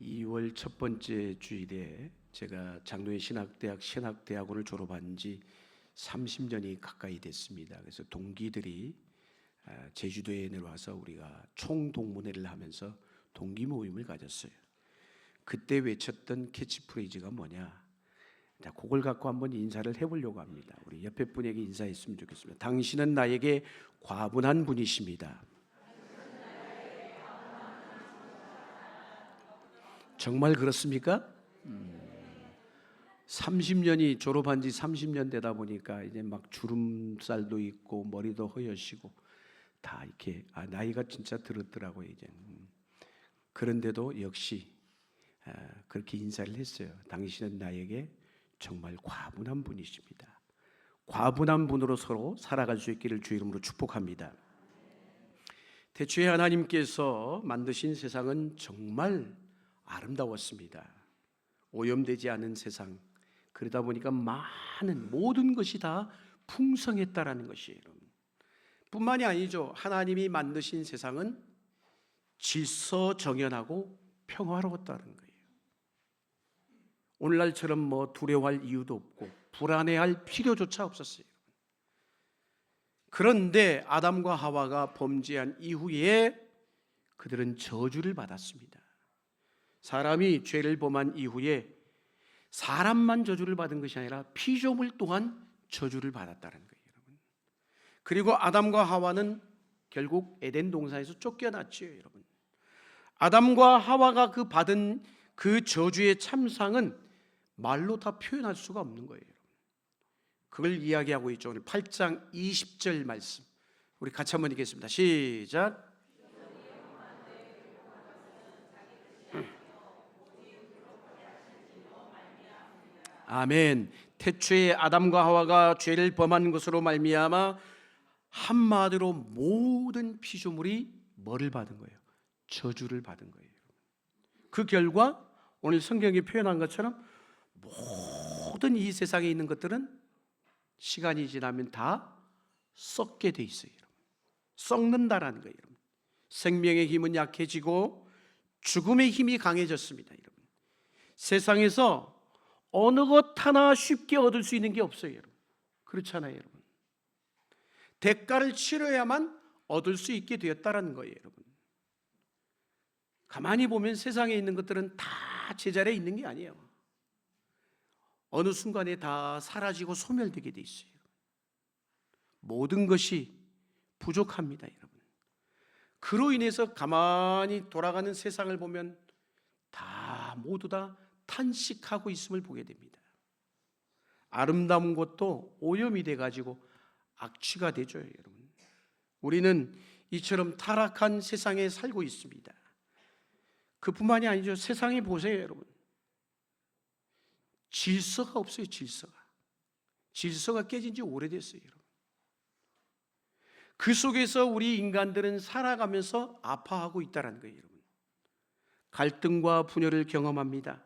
2월 첫 번째 주일에 제가 장로의 신학대학 신학대학원을 졸업한 지 30년이 가까이 됐습니다. 그래서 동기들이 제주도에 내려와서 우리가 총동문회를 하면서 동기 모임을 가졌어요. 그때 외쳤던 캐치프레이즈가 뭐냐? 자, 그걸 갖고 한번 인사를 해보려고 합니다. 우리 옆에 분에게 인사했으면 좋겠습니다. 당신은 나에게 과분한 분이십니다. 정말 그렇습니까? 30년이 졸업한 지 30년 되다 보니까 이제 막 주름살도 있고 머리도 허여시고 다 이렇게 나이가 진짜 들었더라고요 이제. 그런데도 역시 그렇게 인사를 했어요. 당신은 나에게 정말 과분한 분이십니다. 과분한 분으로 서로 살아갈 수 있기를 주 이름으로 축복합니다. 태초에 하나님께서 만드신 세상은 정말 아름다웠습니다. 오염되지 않은 세상. 그러다 보니까 모든 것이 다 풍성했다라는 것이에요. 뿐만이 아니죠. 하나님이 만드신 세상은 질서정연하고 평화로웠다는 거예요. 오늘날처럼 두려워할 이유도 없고 불안해할 필요조차 없었어요. 그런데 아담과 하와가 범죄한 이후에 그들은 저주를 받았습니다. 사람이 죄를 범한 이후에 사람만 저주를 받은 것이 아니라 피조물 또한 저주를 받았다는 거예요, 여러분. 그리고 아담과 하와는 결국 에덴 동산에서 쫓겨났지요, 여러분. 아담과 하와가 받은 그 저주의 참상은 말로 다 표현할 수가 없는 거예요. 그걸 이야기하고 있죠. 오늘 8장 20절 말씀. 우리 같이 한번 읽겠습니다. 시작. 아멘. 태초에 아담과 하와가 죄를 범한 것으로 말미암아 한마디로 모든 피조물이 뭐를 받은 거예요? 저주를 받은 거예요. 그 결과 오늘 성경이 표현한 것처럼 모든 이 세상에 있는 것들은 시간이 지나면 다 썩게 돼 있어요. 썩는다라는 거예요. 생명의 힘은 약해지고 죽음의 힘이 강해졌습니다. 여러분. 세상에서 어느 것 하나 쉽게 얻을 수 있는 게 없어요, 여러분. 그렇잖아요, 여러분. 대가를 치러야만 얻을 수 있게 되었다라는 거예요, 여러분. 가만히 보면 세상에 있는 것들은 다 제자리에 있는 게 아니에요. 어느 순간에 다 사라지고 소멸되게 돼 있어요. 모든 것이 부족합니다, 여러분. 그로 인해서 가만히 돌아가는 세상을 보면 모두 다 탄식하고 있음을 보게 됩니다. 아름다운 것도 오염이 돼가지고 악취가 되죠, 여러분. 우리는 이처럼 타락한 세상에 살고 있습니다. 그뿐만이 아니죠. 세상에 보세요, 여러분. 질서가 없어요, 질서가 깨진 지 오래됐어요, 여러분. 그 속에서 우리 인간들은 살아가면서 아파하고 있다는 거예요, 여러분. 갈등과 분열을 경험합니다.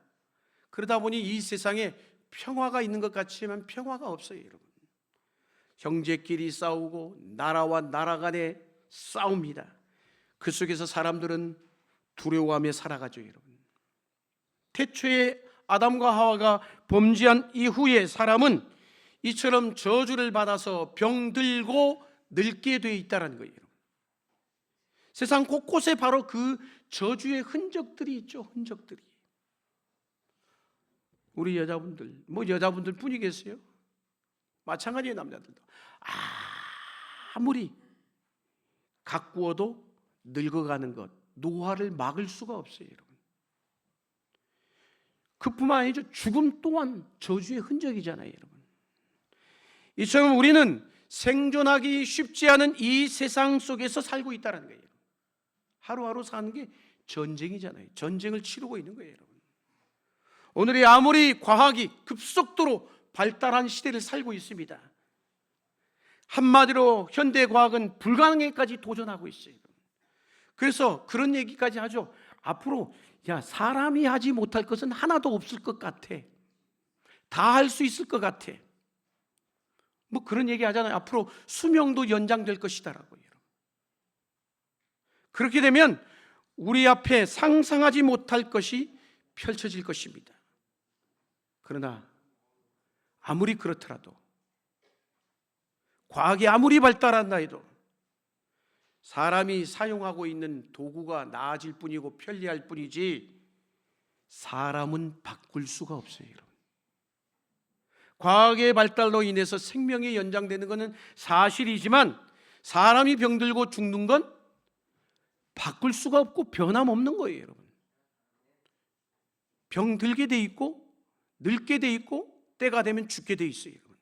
그러다 보니 이 세상에 평화가 있는 것 같지만 평화가 없어요, 여러분. 형제끼리 싸우고 나라와 나라 간에 싸웁니다. 그 속에서 사람들은 두려워하며 살아가죠, 여러분. 태초에 아담과 하와가 범죄한 이후에 사람은 이처럼 저주를 받아서 병들고 늙게 되어 있다는 거예요. 세상 곳곳에 바로 그 저주의 흔적들이 있죠, 흔적들이. 우리 여자분들, 여자분들 뿐이겠어요? 마찬가지예요, 남자들도. 아무리 가꾸어도 늙어가는 것, 노화를 막을 수가 없어요, 여러분. 그뿐만 아니죠. 죽음 또한 저주의 흔적이잖아요, 여러분. 이처럼 우리는 생존하기 쉽지 않은 이 세상 속에서 살고 있다는 거예요. 하루하루 사는 게 전쟁이잖아요. 전쟁을 치르고 있는 거예요, 여러분. 오늘이 아무리 과학이 급속도로 발달한 시대를 살고 있습니다. 한마디로 현대과학은 불가능에까지 도전하고 있어요. 그래서 그런 얘기까지 하죠. 앞으로 사람이 하지 못할 것은 하나도 없을 것 같아. 다 할 수 있을 것 같아. 그런 얘기 하잖아요. 앞으로 수명도 연장될 것이다라고요. 그렇게 되면 우리 앞에 상상하지 못할 것이 펼쳐질 것입니다. 그러나 아무리 그렇더라도, 과학이 아무리 발달한다 해도 사람이 사용하고 있는 도구가 나아질 뿐이고 편리할 뿐이지 사람은 바꿀 수가 없어요, 여러분. 과학의 발달로 인해서 생명이 연장되는 것은 사실이지만 사람이 병들고 죽는 건 바꿀 수가 없고 변함없는 거예요, 여러분. 병들게 돼 있고 늙게 돼 있고 때가 되면 죽게 돼 있어요, 여러분.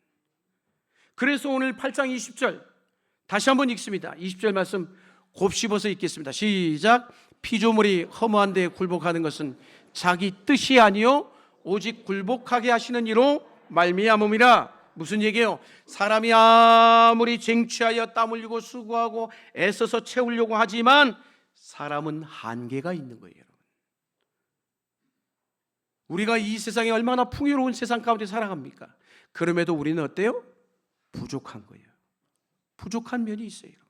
그래서 오늘 8장 20절 다시 한번 읽습니다. 20절 말씀 곱씹어서 읽겠습니다. 시작. 피조물이 허무한 데 굴복하는 것은 자기 뜻이 아니요 오직 굴복하게 하시는 이로 말미암음이라. 무슨 얘기예요? 사람이 아무리 쟁취하여 땀 흘리고 수고하고 애써서 채우려고 하지만 사람은 한계가 있는 거예요, 여러분. 우리가 이 세상에 얼마나 풍요로운 세상 가운데 살아갑니까? 그럼에도 우리는 어때요? 부족한 거예요. 부족한 면이 있어요, 여러분.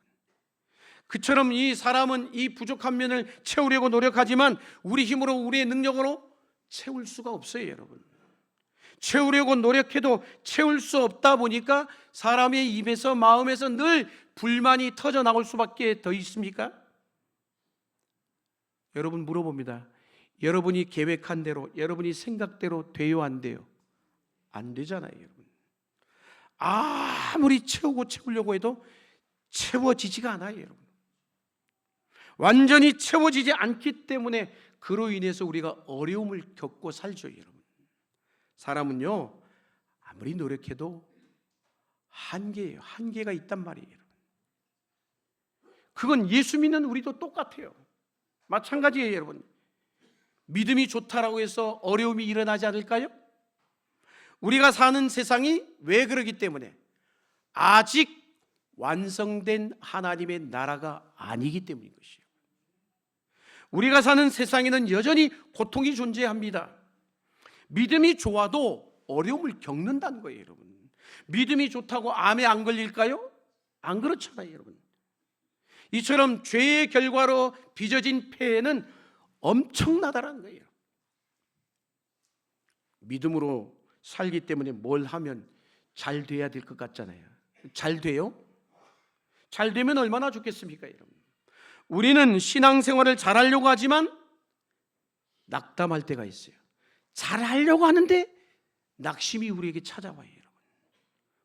그처럼 이 사람은 이 부족한 면을 채우려고 노력하지만 우리 힘으로, 우리의 능력으로 채울 수가 없어요, 여러분. 채우려고 노력해도 채울 수 없다 보니까 사람의 입에서, 마음에서 늘 불만이 터져 나올 수밖에 더 있습니까? 여러분, 물어봅니다. 여러분이 계획한 대로, 여러분이 생각대로 돼요, 안 돼요? 안 되잖아요, 여러분. 아무리 채우려고 해도 채워지지가 않아요, 여러분. 완전히 채워지지 않기 때문에 그로 인해서 우리가 어려움을 겪고 살죠, 여러분. 사람은요, 아무리 노력해도 한계예요. 한계가 있단 말이에요, 여러분. 그건 예수 믿는 우리도 똑같아요. 마찬가지예요, 여러분. 믿음이 좋다라고 해서 어려움이 일어나지 않을까요? 우리가 사는 세상이 왜 그러기 때문에 아직 완성된 하나님의 나라가 아니기 때문인 것이에요. 우리가 사는 세상에는 여전히 고통이 존재합니다. 믿음이 좋아도 어려움을 겪는다는 거예요, 여러분. 믿음이 좋다고 암에 안 걸릴까요? 안 그렇잖아요, 여러분. 이처럼 죄의 결과로 빚어진 폐해는 엄청나다라는 거예요. 믿음으로 살기 때문에 뭘 하면 잘 돼야 될 것 같잖아요. 잘 돼요? 잘 되면 얼마나 좋겠습니까, 여러분? 우리는 신앙생활을 잘하려고 하지만 낙담할 때가 있어요. 잘하려고 하는데 낙심이 우리에게 찾아와요, 여러분.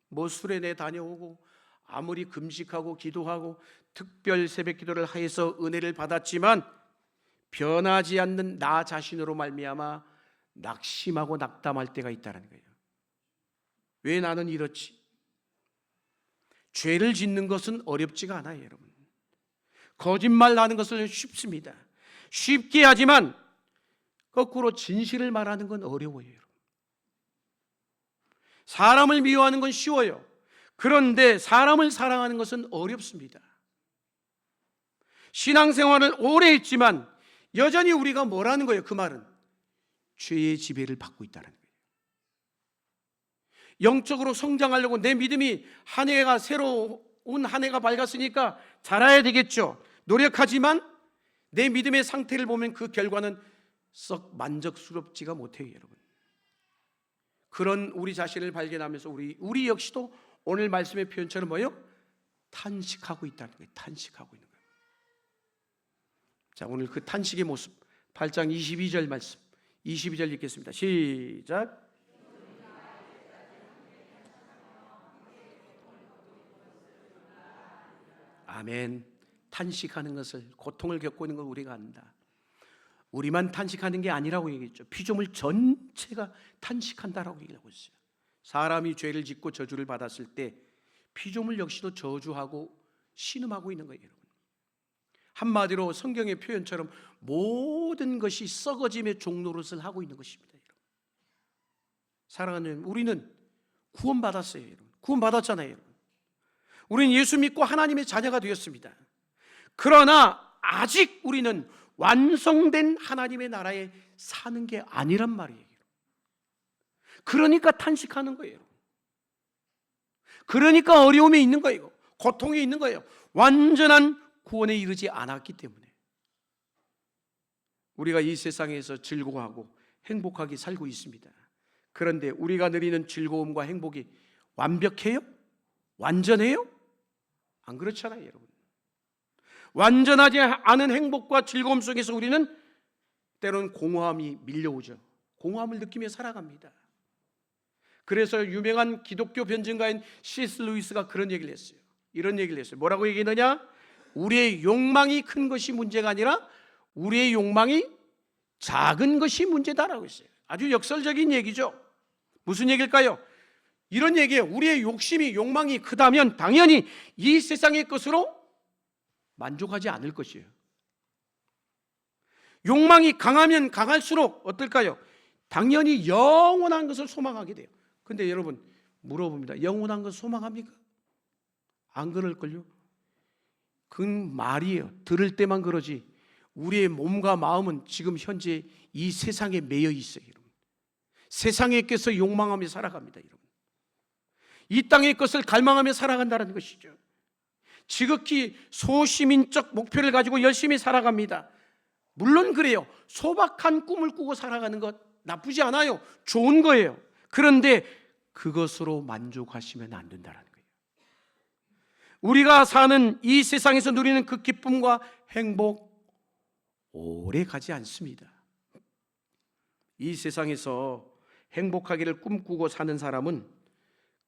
뭐 수련회 다녀오고 아무리 금식하고 기도하고 특별 새벽 기도를 하여서 은혜를 받았지만 변하지 않는 나 자신으로 말미암아 낙심하고 낙담할 때가 있다는 거예요. 왜 나는 이렇지? 죄를 짓는 것은 어렵지가 않아요, 여러분. 거짓말 하는 것은 쉽습니다. 쉽게 하지만 거꾸로 진실을 말하는 건 어려워요, 여러분. 사람을 미워하는 건 쉬워요. 그런데 사람을 사랑하는 것은 어렵습니다. 신앙생활을 오래 했지만 여전히 우리가 뭐라는 거예요? 그 말은 죄의 지배를 받고 있다는 거예요. 영적으로 성장하려고 내 믿음이 한 해가 새로운 한 해가 밝았으니까 잘해야 되겠죠. 노력하지만 내 믿음의 상태를 보면 그 결과는 썩 만족스럽지가 못해요, 여러분. 그런 우리 자신을 발견하면서 우리 역시도 오늘 말씀의 표현처럼 뭐예요? 탄식하고 있다는 거예요. 탄식하고 있는 거예요. 자, 오늘 그 탄식의 모습 8장 22절 말씀 22절 읽겠습니다. 시작. 아멘. 탄식하는 것을, 고통을 겪고 있는 걸 우리가 안다. 우리만 탄식하는 게 아니라고 얘기했죠. 피조물 전체가 탄식한다라고 얘기하고 있어요. 사람이 죄를 짓고 저주를 받았을 때 피조물 역시도 저주하고 신음하고 있는 거예요, 여러분. 한마디로 성경의 표현처럼 모든 것이 썩어짐의 종노릇을 하고 있는 것입니다, 여러분. 사랑하는 여러분, 우리는 구원받았어요, 여러분. 구원받았잖아요, 여러분. 우리는 예수 믿고 하나님의 자녀가 되었습니다. 그러나 아직 우리는 완성된 하나님의 나라에 사는 게 아니란 말이에요. 그러니까 탄식하는 거예요. 그러니까 어려움이 있는 거예요. 고통이 있는 거예요. 완전한 구원에 이르지 않았기 때문에. 우리가 이 세상에서 즐거워하고 행복하게 살고 있습니다. 그런데 우리가 누리는 즐거움과 행복이 완벽해요? 완전해요? 안 그렇잖아요, 여러분. 완전하지 않은 행복과 즐거움 속에서 우리는 때로는 공허함이 밀려오죠. 공허함을 느끼며 살아갑니다. 그래서 유명한 기독교 변증가인 C.S. 루이스가 그런 얘기를 했어요. 이런 얘기를 했어요. 뭐라고 얘기했느냐? 우리의 욕망이 큰 것이 문제가 아니라 우리의 욕망이 작은 것이 문제다라고 했어요. 아주 역설적인 얘기죠. 무슨 얘기일까요? 이런 얘기예요. 우리의 욕망이 크다면 당연히 이 세상의 것으로 만족하지 않을 것이에요. 욕망이 강하면 강할수록 어떨까요? 당연히 영원한 것을 소망하게 돼요. 근데 여러분 물어봅니다. 영원한 것 소망합니까? 안 그럴걸요? 그건 말이에요. 들을 때만 그러지 우리의 몸과 마음은 지금 현재 이 세상에 매여 있어요, 여러분. 세상의 것을 욕망하며 살아갑니다, 여러분. 이 땅의 것을 갈망하며 살아간다는 것이죠. 지극히 소시민적 목표를 가지고 열심히 살아갑니다. 물론 그래요. 소박한 꿈을 꾸고 살아가는 것 나쁘지 않아요. 좋은 거예요. 그런데 그것으로 만족하시면 안 된다는 거예요. 우리가 사는 이 세상에서 누리는 그 기쁨과 행복 오래 가지 않습니다. 이 세상에서 행복하기를 꿈꾸고 사는 사람은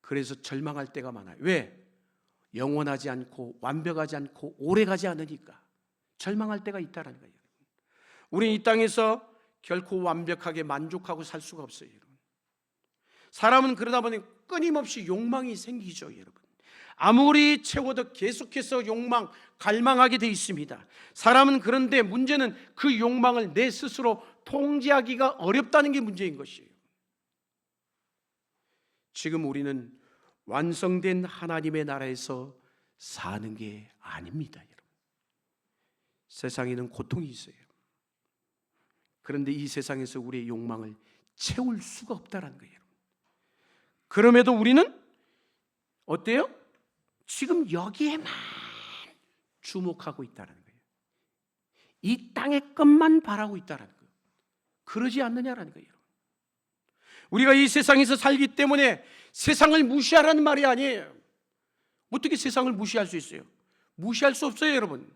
그래서 절망할 때가 많아요. 왜? 영원하지 않고 완벽하지 않고 오래 가지 않으니까 절망할 때가 있다는 거예요. 우리 이 땅에서 결코 완벽하게 만족하고 살 수가 없어요, 여러분. 사람은 그러다 보니 끊임없이 욕망이 생기죠, 여러분. 아무리 채워도 계속해서 갈망하게 돼 있습니다. 사람은 그런데 문제는 그 욕망을 내 스스로 통제하기가 어렵다는 게 문제인 것이에요. 지금 우리는 완성된 하나님의 나라에서 사는 게 아닙니다, 여러분. 세상에는 고통이 있어요. 그런데 이 세상에서 우리의 욕망을 채울 수가 없다는 거예요. 그럼에도 우리는 어때요? 지금 여기에만 주목하고 있다는 거예요. 이 땅의 것만 바라고 있다는 거예요. 그러지 않느냐라는 거예요. 우리가 이 세상에서 살기 때문에 세상을 무시하라는 말이 아니에요. 어떻게 세상을 무시할 수 있어요? 무시할 수 없어요, 여러분.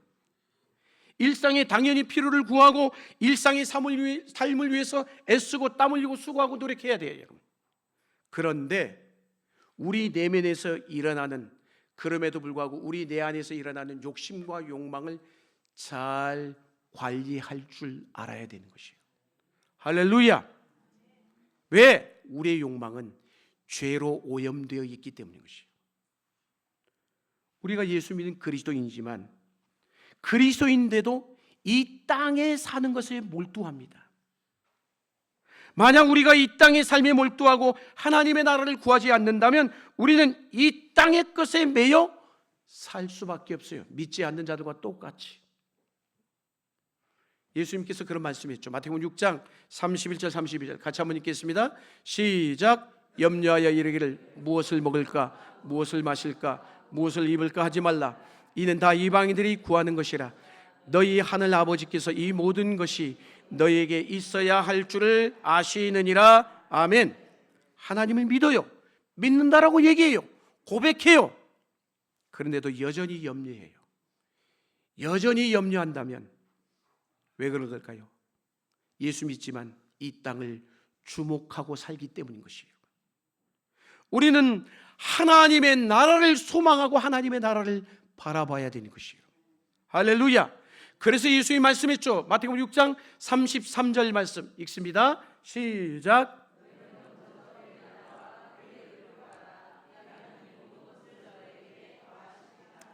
일상에 당연히 필요를 구하고 일상의 삶을 위해서 애쓰고 땀 흘리고 수고하고 노력해야 돼요, 여러분. 그런데 우리 내면에서 일어나는, 그럼에도 불구하고 우리 내 안에서 일어나는 욕심과 욕망을 잘 관리할 줄 알아야 되는 것이에요. 할렐루야. 왜? 우리의 욕망은 죄로 오염되어 있기 때문인 것이에요. 우리가 예수 믿는 그리스도인이지만 그리스도인데도 이 땅에 사는 것에 몰두합니다. 만약 우리가 이 땅의 삶에 몰두하고 하나님의 나라를 구하지 않는다면 우리는 이 땅의 것에 매여 살 수밖에 없어요. 믿지 않는 자들과 똑같이. 예수님께서 그런 말씀했죠. 마태복음 6장 31절 32절 같이 한번 읽겠습니다. 시작. 염려하여 이르기를 무엇을 먹을까 무엇을 마실까 무엇을 입을까 하지 말라. 이는 다 이방인들이 구하는 것이라. 너희 하늘 아버지께서 이 모든 것이 너희에게 있어야 할 줄을 아시느니라. 아멘. 하나님을 믿어요. 믿는다라고 얘기해요. 고백해요. 그런데도 여전히 염려해요. 여전히 염려한다면 왜 그럴까요? 예수 믿지만 이 땅을 주목하고 살기 때문인 것이에요. 우리는 하나님의 나라를 소망하고 하나님의 나라를 바라봐야 되는 것이에요. 할렐루야. 그래서 예수님이 말씀했죠. 마태복음 6장 33절 말씀 읽습니다. 시작.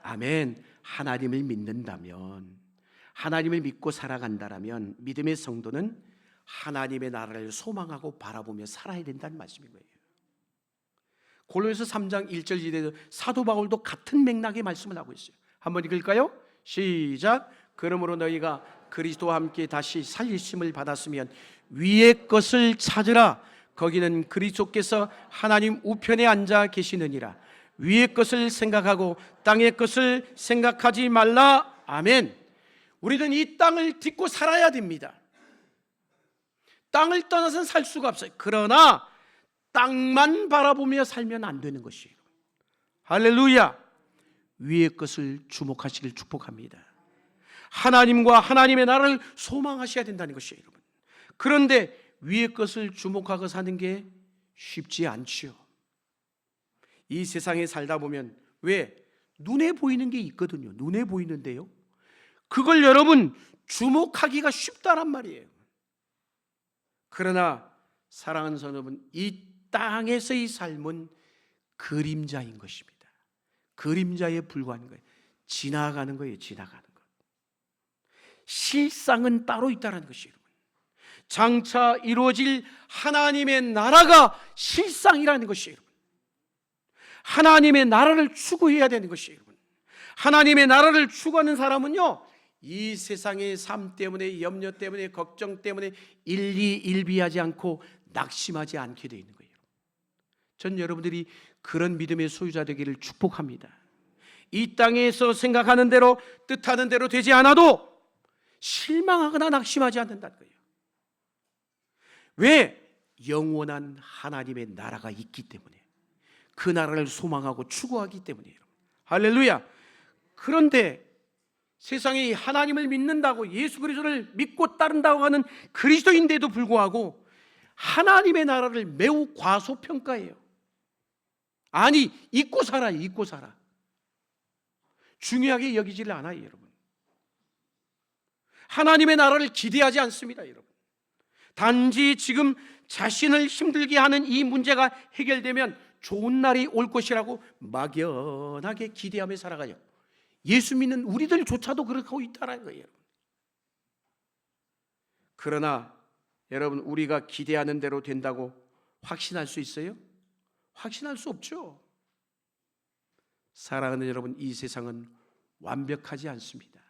아멘. 하나님을 믿는다면, 하나님을 믿고 살아간다라면 믿음의 성도는 하나님의 나라를 소망하고 바라보며 살아야 된다는 말씀인 거예요. 골로새서 3장 1절 2절에도 사도 바울도 같은 맥락의 말씀을 하고 있어요. 한번 읽을까요? 시작. 그러므로 너희가 그리스도와 함께 다시 살리심을 받았으면 위의 것을 찾으라. 거기는 그리스도께서 하나님 우편에 앉아 계시느니라. 위의 것을 생각하고 땅의 것을 생각하지 말라. 아멘. 우리는 이 땅을 딛고 살아야 됩니다. 땅을 떠나서는 살 수가 없어요. 그러나 땅만 바라보며 살면 안 되는 것이에요. 할렐루야. 위의 것을 주목하시길 축복합니다. 하나님과 하나님의 나라를 소망하셔야 된다는 것이에요, 여러분. 그런데 위의 것을 주목하고 사는 게 쉽지 않지요. 이 세상에 살다 보면 왜? 눈에 보이는 게 있거든요. 눈에 보이는데요, 그걸 여러분 주목하기가 쉽다란 말이에요. 그러나 사랑하는 성도 여러분, 이 땅에서의 삶은 그림자인 것입니다. 그림자에 불과한 거예요. 지나가는 거예요. 지나가는 것. 실상은 따로 있다는 것이에요. 장차 이루어질 하나님의 나라가 실상이라는 것이에요. 하나님의 나라를 추구해야 되는 것이에요. 하나님의 나라를 추구하는 사람은요, 이 세상의 삶 때문에, 염려 때문에, 걱정 때문에 일비하지 않고 낙심하지 않게 되어 있는 거예요. 전 여러분들이 그런 믿음의 소유자 되기를 축복합니다. 이 땅에서 생각하는 대로, 뜻하는 대로 되지 않아도 실망하거나 낙심하지 않는다는 거예요. 왜? 영원한 하나님의 나라가 있기 때문에, 그 나라를 소망하고 추구하기 때문이에요. 할렐루야. 그런데 세상에 하나님을 믿는다고, 예수 그리스도를 믿고 따른다고 하는 그리스도인데도 불구하고 하나님의 나라를 매우 과소평가해요. 아니, 잊고 살아, 잊고 살아. 중요하게 여기지를 않아요, 여러분. 하나님의 나라를 기대하지 않습니다, 여러분. 단지 지금 자신을 힘들게 하는 이 문제가 해결되면 좋은 날이 올 것이라고 막연하게 기대하며 살아가요. 예수 믿는 우리들조차도 그렇게 하고 있다는 거예요. 그러나 여러분, 우리가 기대하는 대로 된다고 확신할 수 있어요? 확신할 수 없죠. 사랑하는 여러분, 이 세상은 완벽하지 않습니다.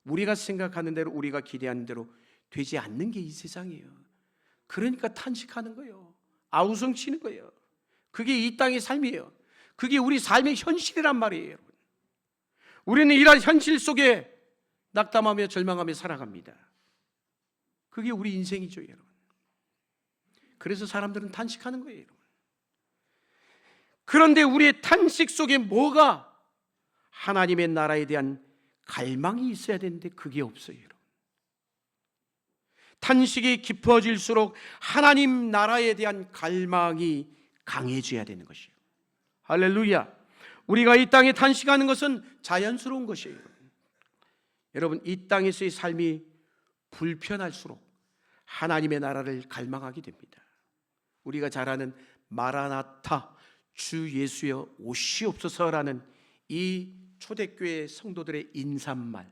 우리가 생각하는 대로, 우리가 기대하는 대로 되지 않는 게 이 세상이에요. 그러니까 탄식하는 거예요. 아우성치는 거예요. 그게 이 땅의 삶이에요. 그게 우리 삶의 현실이란 말이에요, 여러분. 우리는 이런 현실 속에 낙담하며 절망하며 살아갑니다. 그게 우리 인생이죠, 여러분. 그래서 사람들은 탄식하는 거예요, 여러분. 그런데 우리의 탄식 속에 뭐가? 하나님의 나라에 대한 갈망이 있어야 되는데 그게 없어요, 여러분. 탄식이 깊어질수록 하나님 나라에 대한 갈망이 강해져야 되는 것이에요. 할렐루야. 우리가 이 땅에 탄식하는 것은 자연스러운 것이에요. 여러분, 이 땅에서의 삶이 불편할수록 하나님의 나라를 갈망하게 됩니다. 우리가 잘 아는 마라나타, 주 예수여 오시옵소서라는 이 초대교회 성도들의 인사말,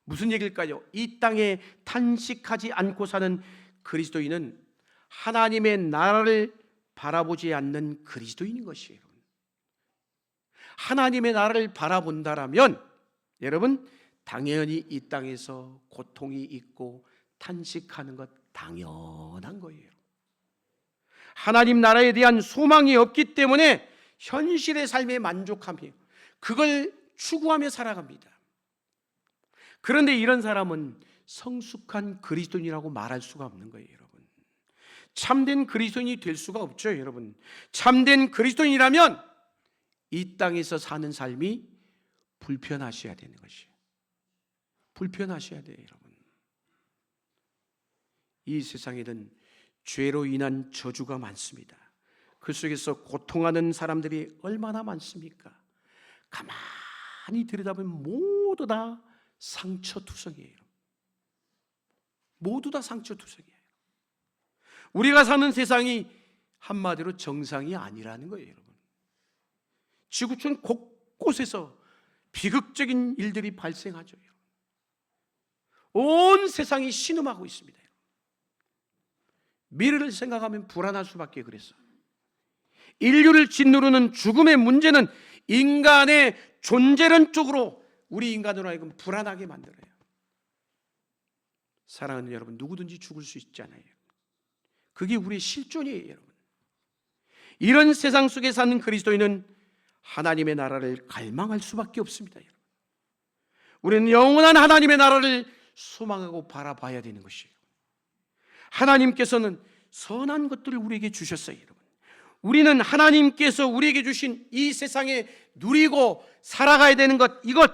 무슨 얘기일까요? 이 땅에 탄식하지 않고 사는 그리스도인은 하나님의 나라를 바라보지 않는 그리스도인인 것이에요. 하나님의 나라를 바라본다라면 여러분, 당연히 이 땅에서 고통이 있고 탄식하는 것 당연한 거예요. 하나님 나라에 대한 소망이 없기 때문에 현실의 삶에 만족하며 그걸 추구하며 살아갑니다. 그런데 이런 사람은 성숙한 그리스도인이라고 말할 수가 없는 거예요, 여러분. 참된 그리스도인이 될 수가 없죠, 여러분. 참된 그리스도인이라면 이 땅에서 사는 삶이 불편하셔야 되는 것이에요. 불편하셔야 돼요, 여러분. 이 세상에는 죄로 인한 저주가 많습니다. 그 속에서 고통하는 사람들이 얼마나 많습니까? 가만히 들여다보면 모두 다 상처투성이에요. 모두 다 상처투성이에요. 우리가 사는 세상이 한마디로 정상이 아니라는 거예요, 여러분. 지구촌 곳곳에서 비극적인 일들이 발생하죠. 온 세상이 신음하고 있습니다. 미래를 생각하면 불안할 수밖에. 그래서 인류를 짓누르는 죽음의 문제는 인간의 존재론 쪽으로 우리 인간으로 하여금 불안하게 만들어요. 사랑하는 여러분, 누구든지 죽을 수 있잖아요. 그게 우리의 실존이에요, 여러분. 이런 세상 속에 사는 그리스도인은 하나님의 나라를 갈망할 수밖에 없습니다, 여러분. 우리는 영원한 하나님의 나라를 소망하고 바라봐야 되는 것이에요. 하나님께서는 선한 것들을 우리에게 주셨어요, 여러분. 우리는 하나님께서 우리에게 주신 이 세상에 누리고 살아가야 되는 것, 이것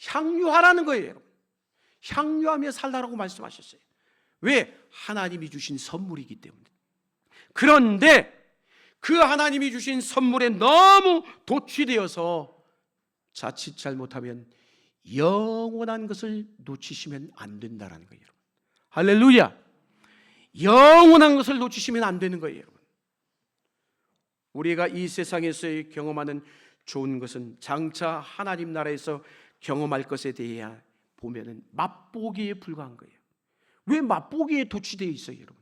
향유하라는 거예요, 여러분. 향유하며 살라라고 말씀하셨어요. 왜? 하나님이 주신 선물이기 때문에. 그런데 그 하나님이 주신 선물에 너무 도취되어서 자칫 잘못하면 영원한 것을 놓치시면 안 된다는 거예요, 여러분. 할렐루야. 영원한 것을 놓치시면 안 되는 거예요, 여러분. 우리가 이 세상에서 경험하는 좋은 것은 장차 하나님 나라에서 경험할 것에 대해 보면은 맛보기에 불과한 거예요. 왜 맛보기에 도취되어 있어요, 여러분?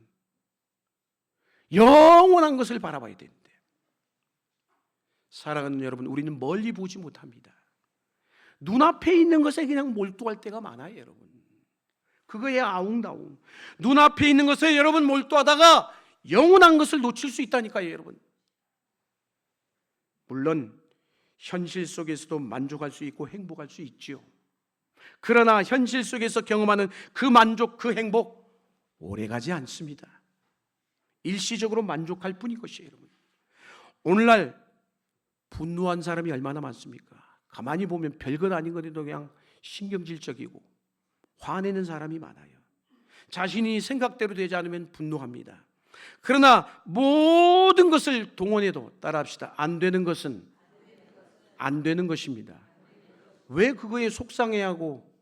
영원한 것을 바라봐야 되는데, 사랑하는 여러분, 우리는 멀리 보지 못합니다. 눈앞에 있는 것에 그냥 몰두할 때가 많아요, 여러분. 그거에 아웅다웅. 눈앞에 있는 것에 여러분 몰두하다가 영원한 것을 놓칠 수 있다니까요, 여러분. 물론 현실 속에서도 만족할 수 있고 행복할 수 있지요. 그러나 현실 속에서 경험하는 그 만족, 그 행복 오래가지 않습니다. 일시적으로 만족할 뿐인 것이에요, 여러분. 오늘날 분노한 사람이 얼마나 많습니까? 가만히 보면 별것 아닌 것에도 그냥 신경질적이고 화내는 사람이 많아요. 자신이 생각대로 되지 않으면 분노합니다. 그러나 모든 것을 동원해도, 따라합시다, 안 되는 것은 안 되는 것입니다. 왜 그거에 속상해하고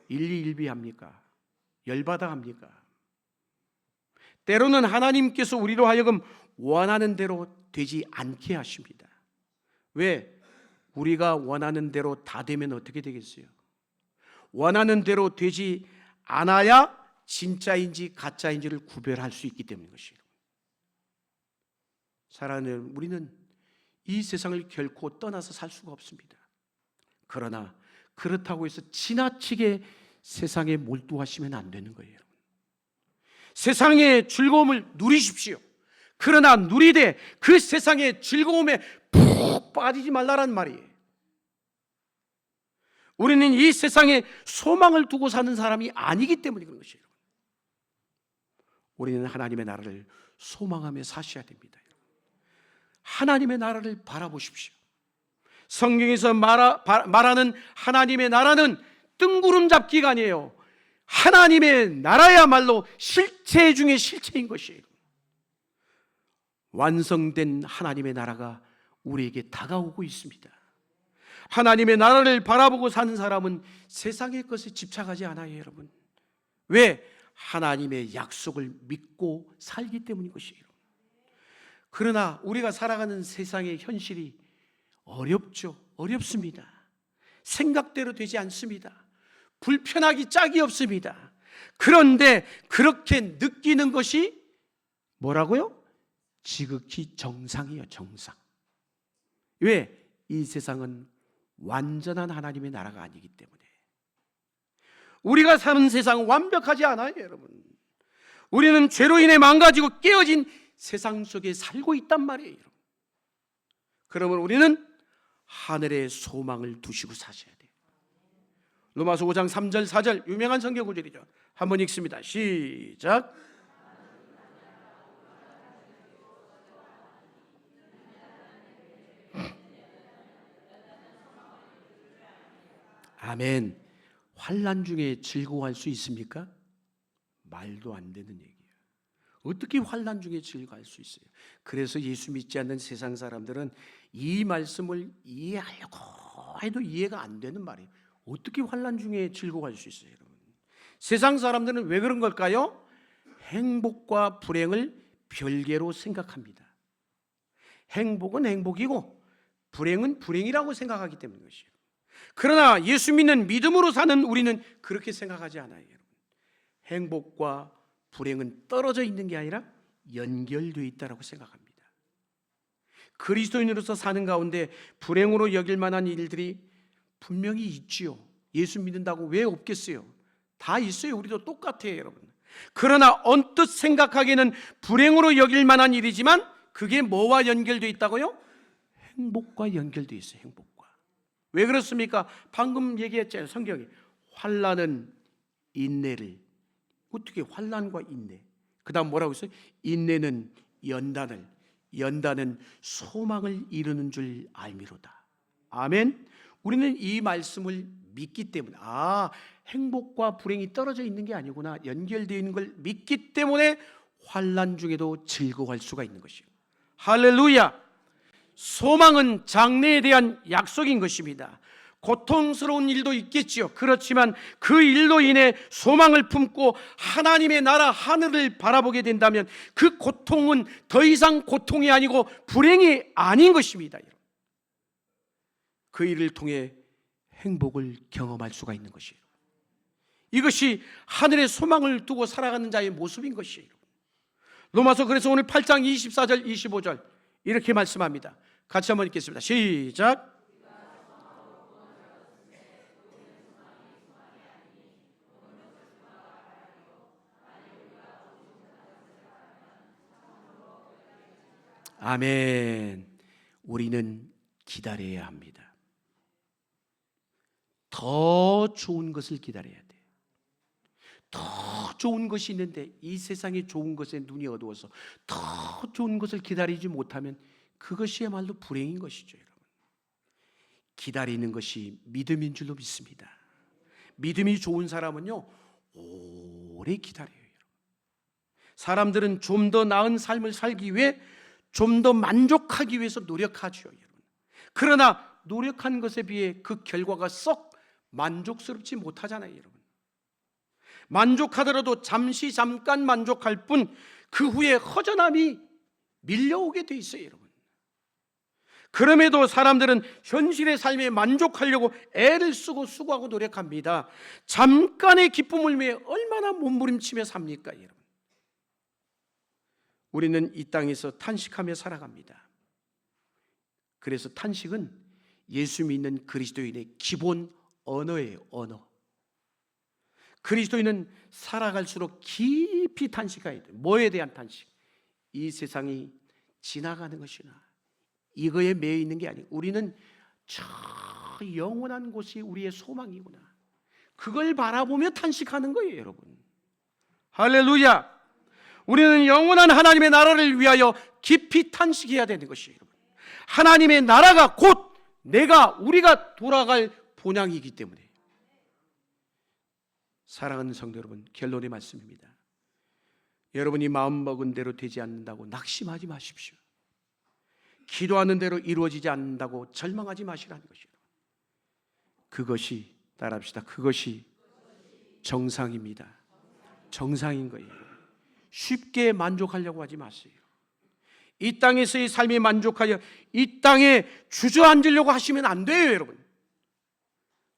일희일비합니까? 열받아 합니까? 때로는 하나님께서 우리로 하여금 원하는 대로 되지 않게 하십니다. 왜? 우리가 원하는 대로 다 되면 어떻게 되겠어요? 원하는 대로 되지 않아야 진짜인지 가짜인지를 구별할 수 있기 때문인 것이에요. 사랑하는, 우리는 이 세상을 결코 떠나서 살 수가 없습니다. 그러나 그렇다고 해서 지나치게 세상에 몰두하시면 안 되는 거예요. 세상의 즐거움을 누리십시오. 그러나 누리되 그 세상의 즐거움에 푹 빠지지 말라는 말이에요. 우리는 이 세상에 소망을 두고 사는 사람이 아니기 때문에 그런 것이에요. 우리는 하나님의 나라를 소망하며 사셔야 됩니다. 하나님의 나라를 바라보십시오. 성경에서 말하는 하나님의 나라는 뜬구름 잡기가 아니에요. 하나님의 나라야말로 실체 중에 실체인 것이에요. 완성된 하나님의 나라가 우리에게 다가오고 있습니다. 하나님의 나라를 바라보고 사는 사람은 세상의 것에 집착하지 않아요, 여러분. 왜? 하나님의 약속을 믿고 살기 때문인 것이에요. 그러나 우리가 살아가는 세상의 현실이 어렵죠. 어렵습니다. 생각대로 되지 않습니다. 불편하기 짝이 없습니다. 그런데 그렇게 느끼는 것이 뭐라고요? 지극히 정상이에요, 정상. 왜? 이 세상은 완전한 하나님의 나라가 아니기 때문에. 우리가 사는 세상은 완벽하지 않아요, 여러분. 우리는 죄로 인해 망가지고 깨어진 세상 속에 살고 있단 말이에요. 그러면 우리는 하늘의 소망을 두시고 사셔야 돼요. 로마서 5장 3절 4절 유명한 성경 구절이죠. 한번 읽습니다. 시작. 아멘. 환난 중에 즐거워할 수 있습니까? 말도 안 되는 얘기예요. 어떻게 환난 중에 즐거워할 수 있어요? 그래서 예수 믿지 않는 세상 사람들은 이 말씀을 이해하려고 해도 이해가 안 되는 말이에요. 어떻게 환난 중에 즐거워할 수 있어요, 여러분? 세상 사람들은 왜 그런 걸까요? 행복과 불행을 별개로 생각합니다. 행복은 행복이고 불행은 불행이라고 생각하기 때문인 것이에요. 그러나 예수 믿는 믿음으로 사는 우리는 그렇게 생각하지 않아요, 여러분. 행복과 불행은 떨어져 있는 게 아니라 연결되어 있다고 생각합니다. 그리스도인으로서 사는 가운데 불행으로 여길 만한 일들이 분명히 있지요. 예수 믿는다고 왜 없겠어요? 다 있어요. 우리도 똑같아요, 여러분. 그러나 언뜻 생각하기에는 불행으로 여길 만한 일이지만 그게 뭐와 연결되어 있다고요? 행복과 연결되어 있어요. 행복과. 왜 그렇습니까? 방금 얘기했잖아요. 성경에 환난은 인내를. 어떻게 환난과 인내? 그 다음 뭐라고 했어요? 인내는 연단을, 연단은 소망을 이루는 줄 알미로다. 아멘. 우리는 이 말씀을 믿기 때문에, 행복과 불행이 떨어져 있는 게 아니구나, 연결되어 있는 걸 믿기 때문에 환난 중에도 즐거워할 수가 있는 것이에요. 할렐루야. 소망은 장래에 대한 약속인 것입니다. 고통스러운 일도 있겠지요. 그렇지만 그 일로 인해 소망을 품고 하나님의 나라 하늘을 바라보게 된다면 그 고통은 더 이상 고통이 아니고 불행이 아닌 것입니다. 그 일을 통해 행복을 경험할 수가 있는 것이에요. 이것이 하늘의 소망을 두고 살아가는 자의 모습인 것이에요. 로마서 그래서 오늘 8장 24절 25절 이렇게 말씀합니다. 같이 한번 읽겠습니다. 시작. 아멘. 우리는 기다려야 합니다. 더 좋은 것을 기다려야 돼. 더 좋은 것이 있는데 이 세상의 좋은 것에 눈이 어두워서 더 좋은 것을 기다리지 못하면 그것이야말로 불행인 것이죠, 여러분. 기다리는 것이 믿음인 줄로 믿습니다. 믿음이 좋은 사람은요, 오래 기다려요. 사람들은 좀 더 나은 삶을 살기 위해 좀 더 만족하기 위해서 노력하죠, 여러분. 그러나 노력한 것에 비해 그 결과가 썩 만족스럽지 못하잖아요, 여러분. 만족하더라도 잠깐 만족할 뿐 그 후에 허전함이 밀려오게 돼 있어요, 여러분. 그럼에도 사람들은 현실의 삶에 만족하려고 애를 쓰고 수고하고 노력합니다. 잠깐의 기쁨을 위해 얼마나 몸부림치며 삽니까, 여러분. 우리는 이 땅에서 탄식하며 살아갑니다. 그래서 탄식은 예수 믿는 그리스도인의 기본 언어예요, 언어. 그리스도인은 살아갈수록 깊이 탄식해야 돼요. 뭐에 대한 탄식? 이 세상이 지나가는 것이나 이거에 매여 있는 게 아니고 우리는 저 영원한 곳이 우리의 소망이구나, 그걸 바라보며 탄식하는 거예요, 여러분. 할렐루야. 우리는 영원한 하나님의 나라를 위하여 깊이 탄식해야 되는 것이에요, 여러분. 하나님의 나라가 곧 우리가 돌아갈 본향이기 때문에. 사랑하는 성도 여러분, 결론의 말씀입니다. 여러분이 마음먹은 대로 되지 않는다고 낙심하지 마십시오. 기도하는 대로 이루어지지 않는다고 절망하지 마시라는 것이에요. 그것이, 따라합시다, 그것이 정상입니다. 정상인 거예요. 쉽게 만족하려고 하지 마세요. 이 땅에서의 삶에 만족하여 이 땅에 주저앉으려고 하시면 안 돼요, 여러분.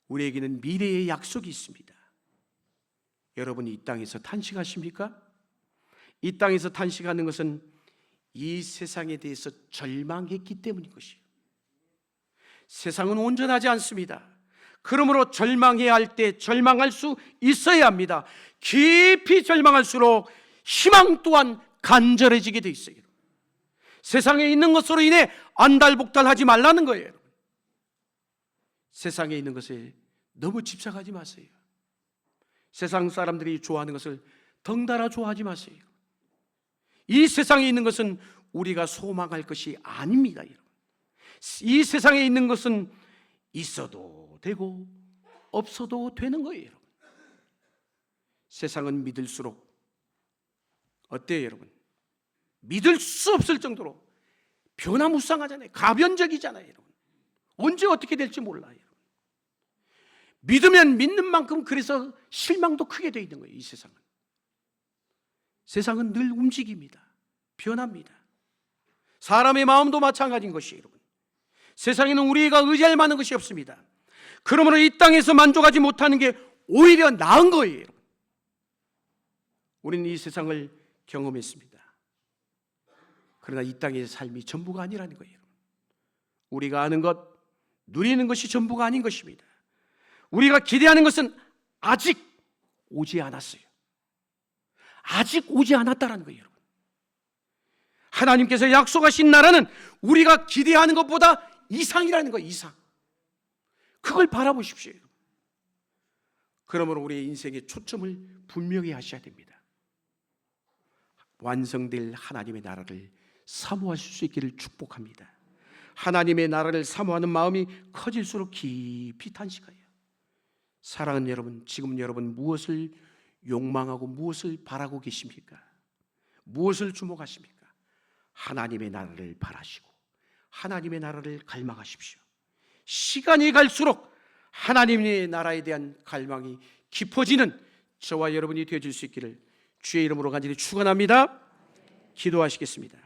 우리에게는 미래의 약속이 있습니다. 여러분이 이 땅에서 탄식하십니까? 이 땅에서 탄식하는 것은 이 세상에 대해서 절망했기 때문인 것이에요. 세상은 온전하지 않습니다. 그러므로 절망해야 할 때 절망할 수 있어야 합니다. 깊이 절망할수록 희망 또한 간절해지게 돼 있어요. 세상에 있는 것으로 인해 안달복달하지 말라는 거예요. 세상에 있는 것에 너무 집착하지 마세요. 세상 사람들이 좋아하는 것을 덩달아 좋아하지 마세요. 이 세상에 있는 것은 우리가 소망할 것이 아닙니다, 여러분. 이 세상에 있는 것은 있어도 되고 없어도 되는 거예요, 여러분. 세상은 믿을수록 어때요, 여러분? 믿을 수 없을 정도로 변화무쌍하잖아요. 가변적이잖아요, 여러분. 언제 어떻게 될지 몰라요. 믿으면 믿는 만큼 그래서 실망도 크게 되어 있는 거예요, 이 세상은. 세상은 늘 움직입니다. 변합니다. 사람의 마음도 마찬가지인 것이에요, 여러분. 세상에는 우리가 의지할 만한 것이 없습니다. 그러므로 이 땅에서 만족하지 못하는 게 오히려 나은 거예요, 여러분. 우리는 이 세상을 경험했습니다. 그러나 이 땅의 삶이 전부가 아니라는 거예요. 우리가 아는 것, 누리는 것이 전부가 아닌 것입니다. 우리가 기대하는 것은 아직 오지 않았어요. 아직 오지 않았다라는 거예요, 여러분. 하나님께서 약속하신 나라는 우리가 기대하는 것보다 이상이라는 거예요, 이상. 그걸 바라보십시오. 그러므로 우리의 인생의 초점을 분명히 하셔야 됩니다. 완성될 하나님의 나라를 사모하실 수 있기를 축복합니다. 하나님의 나라를 사모하는 마음이 커질수록 깊이 탄식하여 사랑하는 여러분, 지금 여러분 무엇을 욕망하고 무엇을 바라고 계십니까? 무엇을 주목하십니까? 하나님의 나라를 바라시고 하나님의 나라를 갈망하십시오. 시간이 갈수록 하나님의 나라에 대한 갈망이 깊어지는 저와 여러분이 되어줄 수 있기를 주의 이름으로 간절히 축원합니다. 기도하시겠습니다.